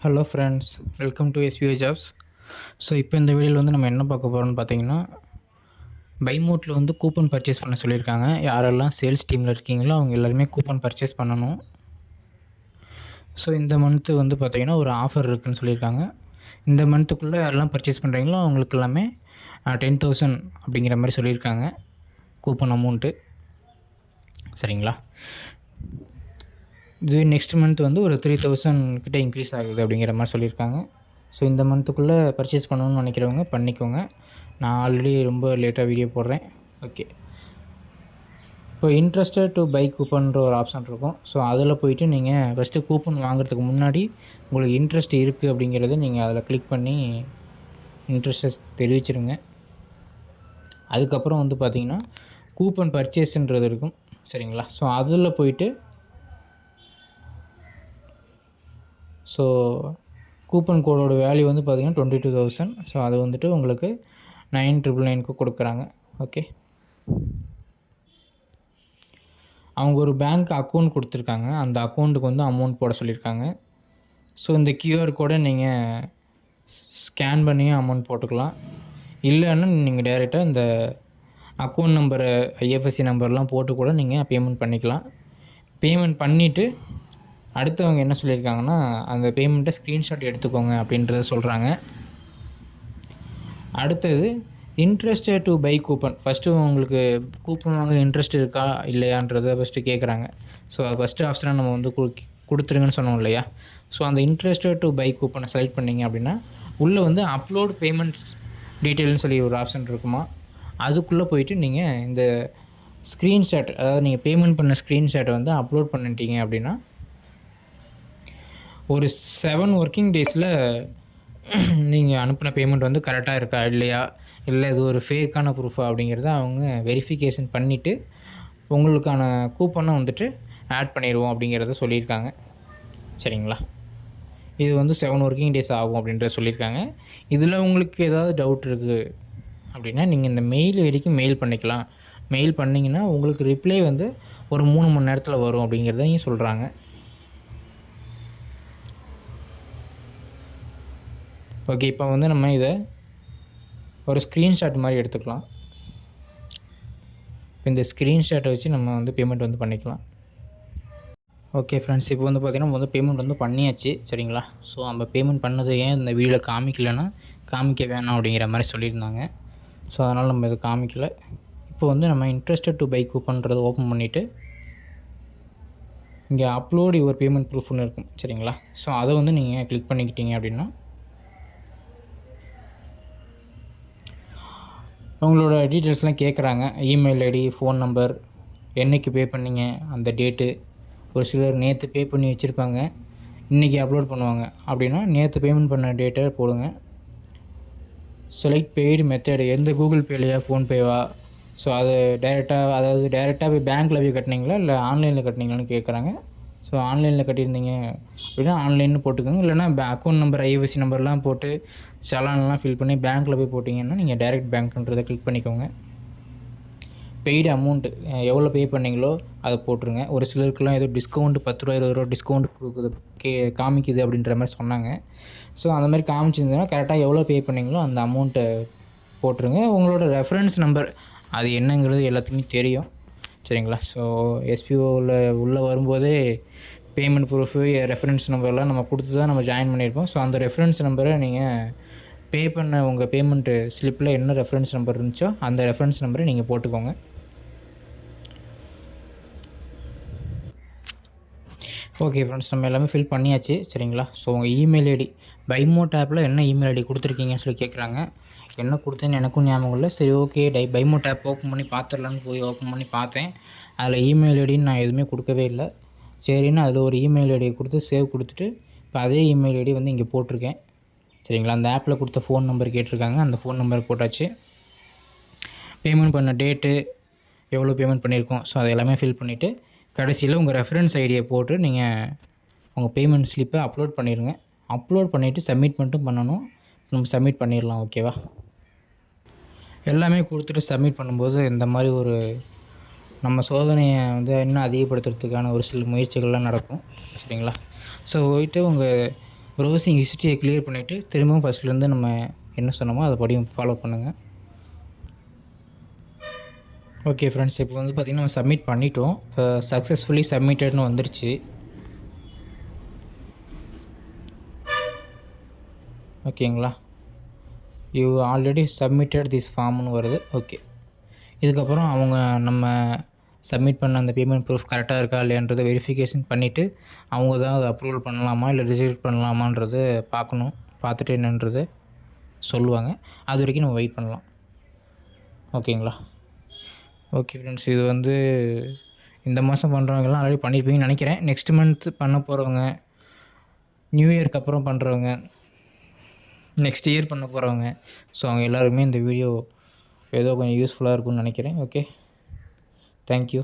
Hello friends, welcome to SPO jobs. So இப்போ இந்த வீடியோவில் வந்து நம்ம என்ன பார்க்க போகிறோம்னு பார்த்தீங்கன்னா, பைமோட்டில் வந்து கூப்பன் பர்ச்சேஸ் பண்ண சொல்லியிருக்காங்க. யாரெல்லாம் சேல்ஸ் டீமில் இருக்கீங்களோ அவங்க எல்லாருமே கூப்பன் பர்ச்சேஸ் பண்ணணும். ஸோ இந்த மந்த்து வந்து பார்த்திங்கன்னா ஒரு ஆஃபர் இருக்குதுன்னு சொல்லியிருக்காங்க. இந்த மந்த்துக்குள்ளே யாரெல்லாம் பர்ச்சேஸ் பண்ணுறீங்களோ அவங்களுக்கு எல்லாமே 10,000 அப்படிங்கிற மாதிரி சொல்லியிருக்காங்க கூப்பன் அமௌண்ட்டு. சரிங்களா? இது நெக்ஸ்ட் மந்த் வந்து ஒரு 3,000 கிட்ட இன்க்ரீஸ் ஆகுது அப்படிங்கிற மாதிரி சொல்லியிருக்காங்க. ஸோ இந்த மந்த்துக்குள்ளே பர்ச்சேஸ் பண்ணணும்னு நினைக்கிறவங்க பண்ணிக்கோங்க. நான் ஆல்ரெடி ரொம்ப லேட்டாக வீடியோ போடுறேன். ஓகே, இப்போ இன்ட்ரெஸ்டட் டு பை கூப்பன்ற ஒரு ஆப்ஷன் இருக்கும். ஸோ அதில் போய்ட்டு நீங்கள் ஃபஸ்ட்டு கூப்பன் வாங்குறதுக்கு முன்னாடி உங்களுக்கு இன்ட்ரெஸ்ட் இருக்குது அப்படிங்கிறத நீங்கள் அதில் கிளிக் பண்ணி இன்ட்ரெஸ்ட்டை தெரிவிச்சிருங்க. அதுக்கப்புறம் வந்து பார்த்திங்கன்னா கூப்பன் பர்ச்சேஸ்ன்றது இருக்கும். சரிங்களா? ஸோ அதில் போய்ட்டு ஸோ கூப்பன் கோடோட வேல்யூ வந்து பார்த்திங்கன்னா 22,000. ஸோ அது வந்துட்டு உங்களுக்கு 9,999 கொடுக்குறாங்க. ஓகே, அவங்க ஒரு பேங்க் அக்கௌண்ட் கொடுத்துருக்காங்க. அந்த அக்கௌண்ட்டுக்கு வந்து அமௌண்ட் போட சொல்லியிருக்காங்க. ஸோ இந்த கியூஆர் கோடை நீங்கள் ஸ்கேன் பண்ணியும் அமௌண்ட் போட்டுக்கலாம். இல்லைன்னா நீங்கள் டைரெக்டாக இந்த அக்கௌண்ட் நம்பரு ஐஎஃப்எஸ்சி நம்பர்லாம் போட்டு கூட நீங்கள் பேமெண்ட் பண்ணிக்கலாம். பேமெண்ட் பண்ணிவிட்டு அடுத்தவங்க என்ன சொல்லியிருக்காங்கன்னா, அந்த பேமெண்ட்டை ஸ்க்ரீன்ஷாட் எடுத்துக்கோங்க அப்படின்றத சொல்கிறாங்க. அடுத்தது interested to by coupon. First உங்களுக்கு கூப்பன் வாங்க இன்ட்ரெஸ்ட் இருக்கா இல்லையான்றதை ஃபஸ்ட்டு கேட்குறாங்க. ஸோ அது ஃபஸ்ட்டு ஆப்ஷனாக நம்ம வந்து கொடுத்துருங்கன்னு சொன்னோம் இல்லையா? ஸோ அந்த இன்ட்ரெஸ்டட் டு பை கூப்பனை செலக்ட் பண்ணிங்க அப்படின்னா உள்ளே வந்து அப்லோட் பேமெண்ட்ஸ் டீட்டெயில்னு சொல்லி ஒரு ஆப்ஷன் இருக்குமா, அதுக்குள்ளே போயிட்டு நீங்கள் இந்த ஸ்க்ரீன்ஷாட், அதாவது நீங்கள் பேமெண்ட் பண்ண ஸ்க்ரீன்ஷாட்டை வந்து அப்லோட் பண்ணிட்டீங்க அப்படின்னா ஒரு 7 ஒர்க்கிங் டேஸில் நீங்கள் அனுப்பின பேமெண்ட் வந்து கரெக்டாக இருக்கா இல்லையா, இல்லை இது ஒரு ஃபேக்கான ப்ரூஃபா அப்படிங்கிறத அவங்க வெரிஃபிகேஷன் பண்ணிவிட்டு உங்களுக்கான கூப்பனை வந்துட்டு ஆட் பண்ணிடுவோம் அப்படிங்கிறத சொல்லியிருக்காங்க. சரிங்களா? இது வந்து 7 ஒர்க்கிங் டேஸ் ஆகும் அப்படின்றத சொல்லியிருக்காங்க. இதில் உங்களுக்கு ஏதாவது டவுட் இருக்குது அப்படின்னா நீங்கள் இந்த மெயில் ஐடிக்கு மெயில் பண்ணிக்கலாம். மெயில் பண்ணிங்கன்னா உங்களுக்கு ரிப்ளை வந்து ஒரு 3 மணி நேரத்தில் வரும் அப்படிங்கிறதையும் சொல்கிறாங்க. ஓகே, இப்போ வந்து நம்ம இதை ஒரு ஸ்க்ரீன்ஷாட் மாதிரி எடுத்துக்கலாம். இப்போ இந்த ஸ்க்ரீன்ஷாட்டை வச்சு நம்ம வந்து பேமெண்ட் வந்து பண்ணிக்கலாம். ஓகே ஃப்ரெண்ட்ஸ், இப்போ வந்து பார்த்திங்கன்னா நம்ம வந்து பேமெண்ட் வந்து பண்ணியாச்சு. சரிங்களா? ஸோ நம்ம பேமெண்ட் பண்ணது ஏன் இந்த வீடியோவில் காமிக்கலைன்னா காமிக்க வேணாம் அப்படிங்கிற மாதிரி சொல்லியிருந்தாங்க. ஸோ அதனால் நம்ம இதை காமிக்கலை. இப்போ வந்து நம்ம இன்ட்ரெஸ்டட் டு பை கூப்பன்றதை ஓப்பன் பண்ணிவிட்டு இங்கே அப்லோட் யுவர் பேமெண்ட் ப்ரூஃப்னு இருக்கும். சரிங்களா? ஸோ அதை வந்து நீங்கள் கிளிக் பண்ணிக்கிட்டீங்க அப்படின்னா உங்களோட டீட்டெயில்ஸ்லாம் கேட்குறாங்க. இமெயில் ஐடி, ஃபோன் நம்பர், என்றைக்கு பே பண்ணிங்க, அந்த டேட்டு. ஒரு சிலர் நேற்று பே பண்ணி வச்சுருப்பாங்க, இன்றைக்கி அப்லோட் பண்ணுவாங்க. அப்படின்னா நேற்று பேமெண்ட் பண்ண டேட்டை போடுங்க. செலக்ட் பெய்டு மெத்தடு, எந்த கூகுள் பேலையா ஃபோன்பேவா. ஸோ அது டைரெக்டாக போய் பேங்க்கில் போய் கட்டினீங்களா இல்லை ஆன்லைனில் கட்டினீங்களான்னு கேட்குறாங்க. ஸோ ஆன்லைனில் கட்டியிருந்தீங்க அப்படின்னா ஆன்லைன்னு போட்டுக்கோங்க. இல்லைனா அக்கௌண்ட் நம்பர், ஐஎஃப்எஸ்சி நம்பர்லாம் போட்டு சலான்லாம் ஃபில் பண்ணி பேங்க்கில் போய் போட்டிங்கன்னா நீங்கள் டைரெக்ட் பேங்க்ன்றதை கிளிக் பண்ணிக்கோங்க. பெய்டு அமௌண்ட்டு எவ்வளோ பே பண்ணிங்களோ அதை போட்டுருங்க. ஒரு சிலருக்குலாம் ஏதோ டிஸ்கவுண்ட் 10 ரூபா 20 ரூபா டிஸ்கவுண்ட் கொடுக்குது, காமிக்குது அப்படின்ற மாதிரி சொன்னாங்க. ஸோ அந்த மாதிரி காமிச்சிருந்ததுன்னா கரெக்டாக எவ்வளோ பே பண்ணிங்களோ அந்த அமௌண்ட்டை போட்டுருங்க. உங்களோட ரெஃபரன்ஸ் நம்பர் அது என்னங்கிறது எல்லாத்துக்குமே தெரியும். சரிங்களா? ஸோ எஸ்பிஓவில் உள்ளே வரும்போதே பேமெண்ட் ப்ரூஃபு, ரெஃபரன்ஸ் நம்பர்லாம் நம்ம கொடுத்து தான் நம்ம ஜாயின் பண்ணியிருப்போம். ஸோ அந்த ரெஃபரன்ஸ் நம்பரை நீங்கள் பே பண்ண உங்கள் பேமெண்ட்டு ஸ்லிப்பில் என்ன ரெஃபரன்ஸ் நம்பர் இருந்துச்சோ அந்த ரெஃபரன்ஸ் நம்பரை நீங்கள் போட்டுக்கோங்க. ஓகே ஃப்ரெண்ட்ஸ், நம்ம எல்லாமே ஃபில் பண்ணியாச்சு. சரிங்களா? ஸோ உங்கள் இமெயில் ஐடி, பைமோட் ஆப்பில் என்ன இமெயில் ஐடி கொடுத்துருக்கீங்கன்னு சொல்லி கேட்குறாங்க. என்ன கொடுத்தேன்னு எனக்கும் ஞாபகம் இல்லை. சரி, ஓகே, பைமோட் ஆப் ஓப்பன் பண்ணி பார்த்துடலான்னு போய் ஓப்பன் பண்ணி பார்த்தேன். அதில் இமெயில் ஐடின்னு நான் எதுவுமே கொடுக்கவே இல்லை. சரின்னு அதில் ஒரு இமெயில் ஐடியை கொடுத்து சேவ் கொடுத்துட்டு இப்போ அதே இமெயில் ஐடி வந்து இங்கே போட்டிருக்கேன். சரிங்களா? அந்த ஆப்பில் கொடுத்த ஃபோன் நம்பர் கேட்டிருக்காங்க, அந்த ஃபோன் நம்பர் போட்டாச்சு. பேமெண்ட் பண்ண டேட்டு, எவ்வளோ பேமெண்ட் பண்ணியிருக்கோம், ஸோ அது எல்லாமே ஃபில் பண்ணிவிட்டு கடைசியில் உங்கள் ரெஃபரன்ஸ் ஐடியை போட்டு நீங்கள் உங்கள் பேமெண்ட் ஸ்லிப்பை அப்லோட் பண்ணிடுங்க. அப்லோட் பண்ணிவிட்டு சப்மிட் மட்டும் பண்ணணும். நம்ம சப்மிட் பண்ணிடலாம். ஓகேவா? எல்லாமே கொடுத்துட்டு சப்மிட் பண்ணும்போது இந்த மாதிரி ஒரு நம்ம சோதனையை வந்து இன்னும் அதிகப்படுத்துறதுக்கான ஒரு சில முயற்சிகள்லாம் நடக்கும். சரிங்களா? ஸோ போயிட்டு உங்கள் ப்ரௌசிங் ஹிஸ்ட்ரியை கிளியர் பண்ணிவிட்டு திரும்பவும் ஃபஸ்ட்லேருந்து நம்ம என்ன சொன்னோமோ அதை படியும் ஃபாலோ பண்ணுங்கள். ஓகே ஃப்ரெண்ட்ஸ், இப்போ வந்து பார்த்திங்கன்னா நம்ம சப்மிட் பண்ணிட்டோம். இப்போ சக்ஸஸ்ஃபுல்லி சப்மிட்டட்னு வந்துருச்சு. ஓகேங்களா, யூ ஆல்ரெடி சப்மிட்டட் திஸ் ஃபார்ம்னு வருது. ஓகே, இதுக்கப்புறம் அவங்க நம்ம சப்மிட் பண்ண அந்த பேமெண்ட் ப்ரூஃப் கரெக்டாக இருக்கா இல்லையான்றதை வெரிஃபிகேஷன் பண்ணிவிட்டு அவங்க தான் அதை அப்ரூவல் பண்ணலாமா இல்லை ரிஜெக்ட் பண்ணலாமான்றது பார்க்கணும். பார்த்துட்டு என்னன்றது சொல்லுவாங்க. அது வரைக்கும் நம்ம வெயிட் பண்ணலாம். ஓகேங்களா. ஓகே ஃப்ரெண்ட்ஸ், இது வந்து இந்த மாதம் பண்ணுறவங்கலாம் ஆல்ரெடி பண்ணியிருப்பீங்கன்னு நினைக்கிறேன். நெக்ஸ்ட் மந்த் பண்ண போகிறவங்க, நியூ இயர்க்கு அப்புறம் பண்ணுறவங்க, நெக்ஸ்ட் இயர் பண்ண போகிறவங்க, ஸோ அவங்க எல்லாருமே இந்த வீடியோ ஏதோ கொஞ்சம் யூஸ்ஃபுல்லாக இருக்கும்னு நினைக்கிறேன். Okay, thank you.